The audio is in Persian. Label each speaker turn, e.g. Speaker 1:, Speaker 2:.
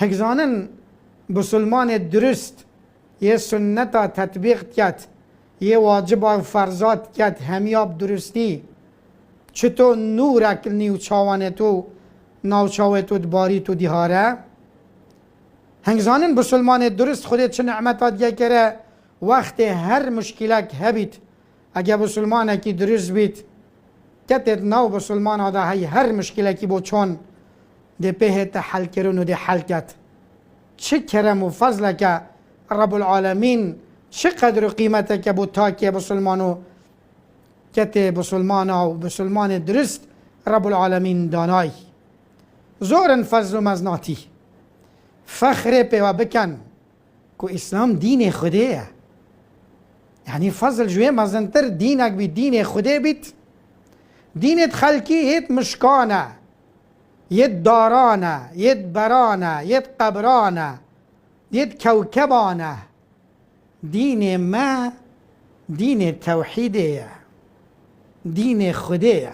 Speaker 1: هگزانن بسلمان درست یه سنتا تطبیق کرد، یه واجب و فرزات کرد همیاب درستی، چطور نور اکل نیو چاوانه تو ناوچاوه تو باری تو دیهاره. هنگزانن بسلمان درست خودت چه نعمتات دیگه کره وقت هر مشکلک هبید اگه بسلمانه کی درست بید کتت نو بسلمان ها ده هر مشکلکی بو چون ده پهت حل کرن و ده حل کت. چه کرم و فضل که رب العالمین چه قدر و قیمته که بو تاکی بسلمانو کت بسلمان ها و بسلمان درست رب العالمین دانای زورن فضل و مزناتی فخر پیوا بکن که اسلام دین خوده، یعنی فضل جوی مزنتر دینک بی دین خوده بیت. دینت خلکی هیت مشکانه، یت دارانه، یت برانه، یت قبرانه، یت کوکبانه. دین ما دین توحیده، دین خوده.